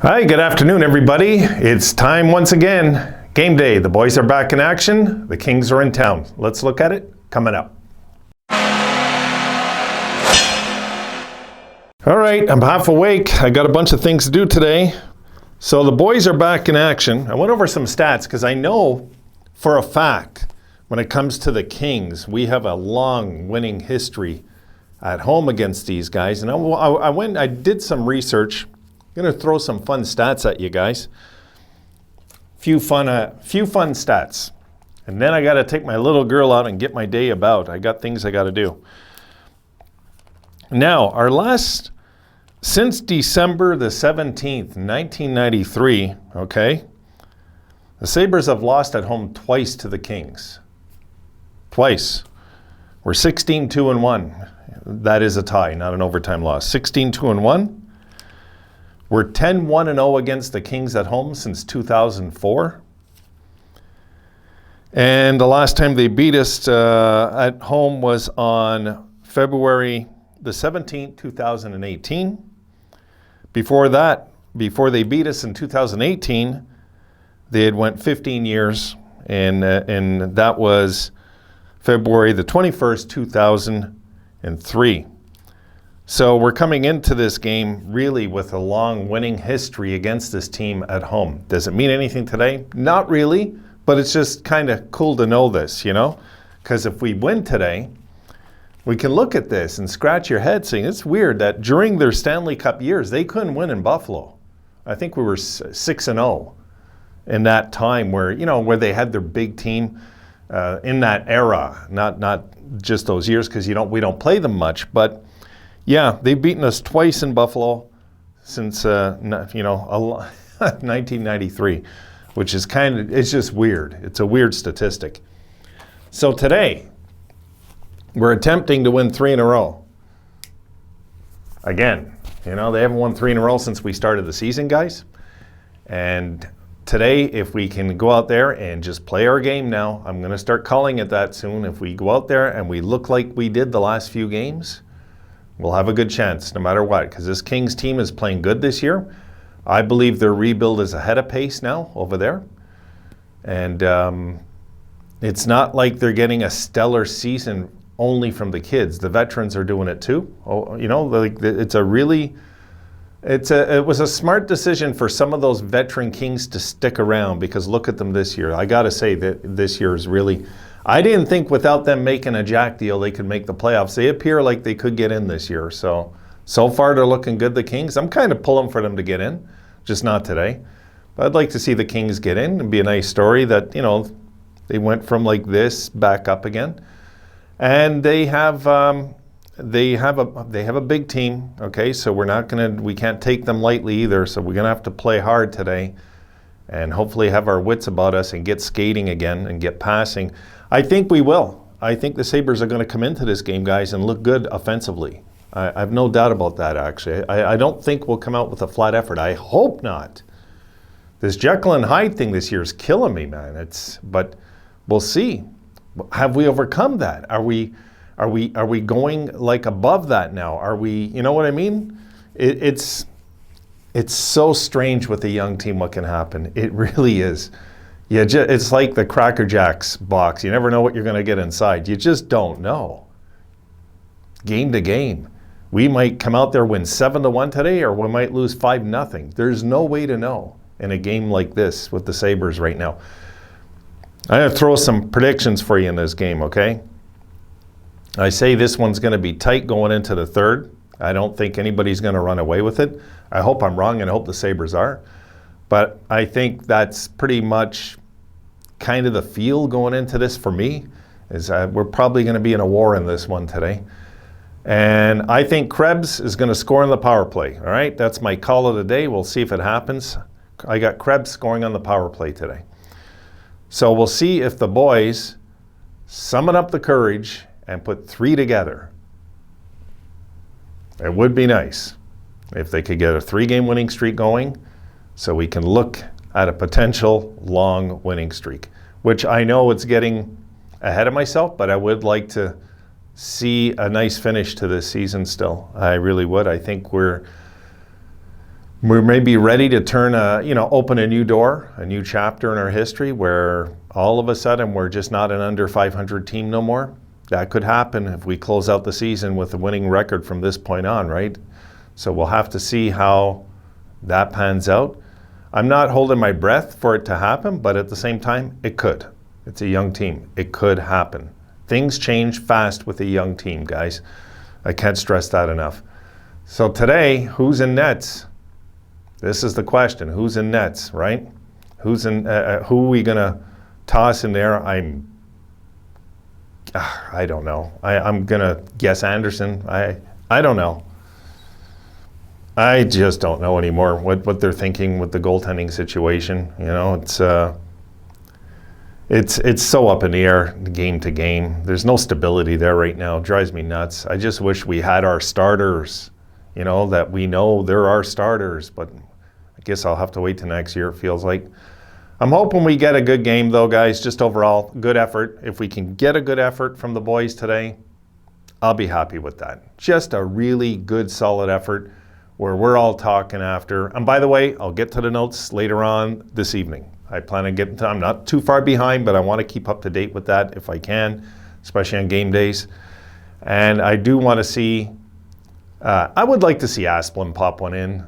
Hi, good afternoon, everybody. It's time once again. Game day. The boys are back in action. The Kings are in town. Let's look at it coming up. All right, I'm half awake. I got a bunch of things to do today. So the boys are back in action. I went over some stats because I know for a fact when it comes to the Kings, we have a long winning history at home against these guys. And I did some research. I'm going to throw some fun stats at you guys. Few fun stats. And then I got to take my little girl out and get my day about. I got things I got to do. Now, since December the 17th, 1993, okay, the Sabres have lost at home twice to the Kings. Twice. We're 16-2-1. That is a tie, not an overtime loss. 16-2-1. We're 10-1-0 against the Kings at home since 2004. And the last time they beat us at home was on February the 17th, 2018. Before that, before they beat us in 2018, they had went 15 years, and that was February the 21st, 2003. So we're coming into this game really with a long winning history against this team at home. Does it mean anything today? Not really, but it's just kind of cool to know this, you know? Because if we win today, we can look at this and scratch your head saying, it's weird that during their Stanley Cup years, they couldn't win in Buffalo. I think we were 6-0 in that time where they had their big team in that era, not just those years because we don't play them much, but yeah, they've beaten us twice in Buffalo since 1993, which is it's just weird. It's a weird statistic. So today, we're attempting to win 3 in a row. Again, they haven't won 3 in a row since we started the season, guys. And today, if we can go out there and just play our game now, I'm going to start calling it that soon. If we go out there and we look like we did the last few games, we'll have a good chance no matter what, because this Kings team is playing good this year. I believe their rebuild is ahead of pace now over there. And it's not like they're getting a stellar season only from the kids. The veterans are doing it too. It was a smart decision for some of those veteran Kings to stick around, because look at them this year. I got to say that this year is really, I didn't think without them making a Jack deal they could make the playoffs. They appear like they could get in this year. So far they're looking good, the Kings. I'm kind of pulling for them to get in, just not today. But I'd like to see the Kings get in. It'd be a nice story that, they went from like this back up again. And they have a big team, okay? So we can't take them lightly either. So we're going to have to play hard today and hopefully have our wits about us and get skating again and get passing. I think we will. I think the Sabres are going to come into this game, guys, and look good offensively. I have no doubt about that, actually. I don't think we'll come out with a flat effort. I hope not. This Jekyll and Hyde thing this year is killing me, man. But we'll see. Have we overcome that? Are we going like above that now? Are we, you know what I mean? It's so strange with a young team what can happen. It really is. It's like the Cracker Jacks box. You never know what you're going to get inside. You just don't know. Game to game. We might come out there, win 7-1 today, or we might lose 5-0. There's no way to know in a game like this with the Sabres right now. I'm going to throw some predictions for you in this game, okay? I say this one's going to be tight going into the third. I don't think anybody's going to run away with it. I hope I'm wrong, and I hope the Sabres are. But I think that's pretty much kind of the feel going into this for me, is we're probably going to be in a war in this one today. And I think Krebs is going to score on the power play, all right? That's my call of the day. We'll see if it happens. I got Krebs scoring on the power play today. So we'll see if the boys summon up the courage and put 3 together. It would be nice if they could get a 3-game winning streak going so we can look at a potential long winning streak, which I know it's getting ahead of myself, but I would like to see a nice finish to this season still. I really would. I think we're we may be ready to turn open a new door, a new chapter in our history where all of a sudden we're just not an under 500 team no more. That could happen if we close out the season with a winning record from this point on, right? So we'll have to see how that pans out. I'm not holding my breath for it to happen, but at the same time, it could. It's a young team. It could happen. Things change fast with a young team, guys. I can't stress that enough. So today, who's in nets? This is the question. Who's in nets, right? Who are we going to toss in there? I don't know. I'm going to guess Anderson. I don't know. I just don't know anymore what they're thinking with the goaltending situation. You know, it's so up in the air game to game. There's no stability there right now. It drives me nuts. I just wish we had our starters, you know, that we know they're our starters. But I guess I'll have to wait till next year, it feels like. I'm hoping we get a good game, though, guys. Just overall, good effort. If we can get a good effort from the boys today, I'll be happy with that. Just a really good, solid effort where we're all talking after. And by the way, I'll get to the notes later on this evening. I plan on getting to, I'm not too far behind, but I want to keep up to date with that if I can, especially on game days. And I do want to see, I would like to see Asplund pop one in.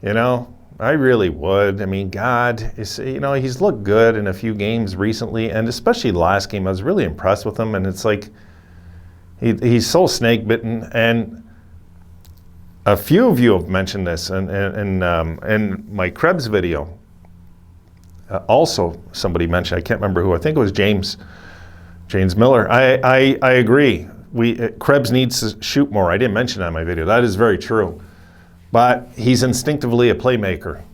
You know, I really would. I mean, God, he's looked good in a few games recently, and especially the last game, I was really impressed with him. And it's like, he's so snake bitten. And a few of you have mentioned this in my Krebs video. Also, somebody mentioned, I can't remember who, I think it was James Miller. I agree. Krebs needs to shoot more. I didn't mention that in my video. That is very true. But he's instinctively a playmaker.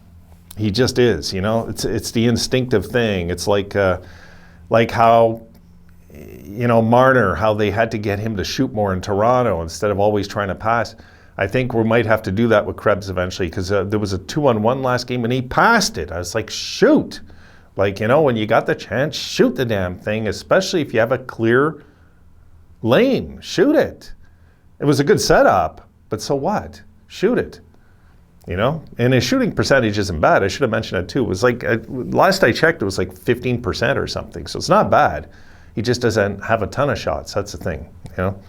He just is, you know. It's the instinctive thing. It's like how, you know, Marner, how they had to get him to shoot more in Toronto instead of always trying to pass. I think we might have to do that with Krebs eventually, because there was a 2-on-1 last game and he passed it. I was like, shoot. Like, you know, when you got the chance, shoot the damn thing, especially if you have a clear lane. Shoot it. It was a good setup, but so what? Shoot it. You know? And his shooting percentage isn't bad. I should have mentioned it too. It was like, last I checked, it was like 15% or something. So it's not bad. He just doesn't have a ton of shots. That's the thing, you know?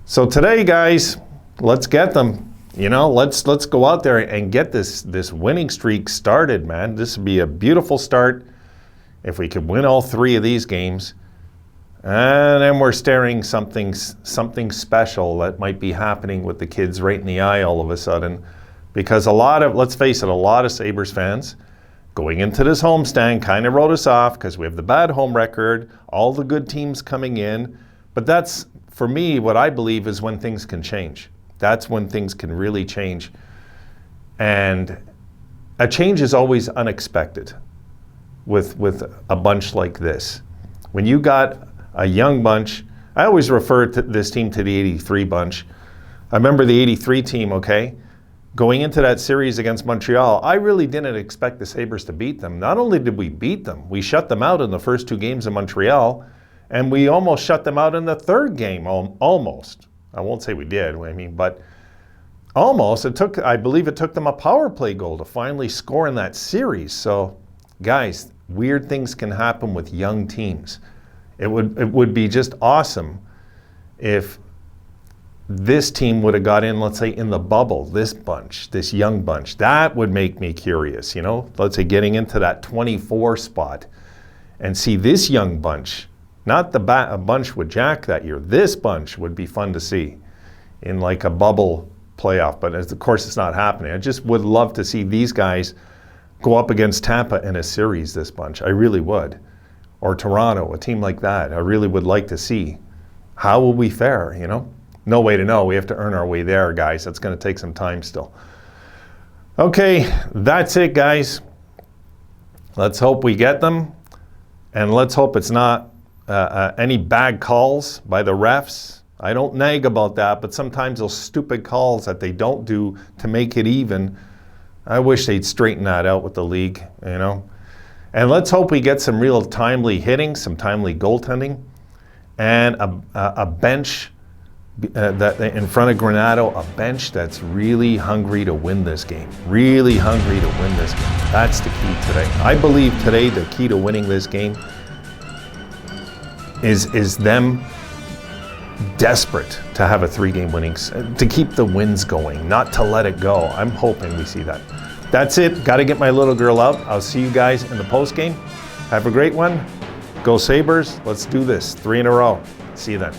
So today, guys, let's get them. You know, let's go out there and get this winning streak started, man. This would be a beautiful start if we could win all 3 of these games. And then we're staring something special that might be happening with the kids right in the eye all of a sudden. Because let's face it, a lot of Sabres fans going into this homestand kind of wrote us off because we have the bad home record, all the good teams coming in. But that's, for me, what I believe is when things can change. That's when things can really change. And a change is always unexpected with a bunch like this. When you got a young bunch, I always refer to this team to the 83 bunch. I remember the 83 team, okay? Going into that series against Montreal, I really didn't expect the Sabres to beat them. Not only did we beat them, we shut them out in the first 2 games in Montreal, and we almost shut them out in the 3rd game, almost. I won't say we did, I mean, but almost. I believe it took them a power play goal to finally score in that series. So, guys, weird things can happen with young teams. It would be just awesome if this team would have got in, let's say, in the bubble, this bunch, this young bunch. That would make me curious, you know? Let's say getting into that 24 spot and see this young bunch. Not a bunch with Jack that year. This bunch would be fun to see in like a bubble playoff. But of course, it's not happening. I just would love to see these guys go up against Tampa in a series, this bunch. I really would. Or Toronto, a team like that. I really would like to see. How will we fare, you know? No way to know. We have to earn our way there, guys. That's going to take some time still. Okay, that's it, guys. Let's hope we get them. And let's hope it's not any bad calls by the refs. I don't nag about that, but sometimes those stupid calls that they don't do to make it even, I wish they'd straighten that out with the league, you know. And let's hope we get some real timely hitting, some timely goaltending, and a bench that in front of Granado, a bench that's really hungry to win this game. Really hungry to win this game. That's the key today. I believe today the key to winning this game is them desperate to have a 3-game winning, to keep the wins going, not to let it go. I'm hoping we see that. That's it. Got to get my little girl out. I'll see you guys in the post game. Have a great one. Go Sabres. Let's do this. 3 in a row. See you then.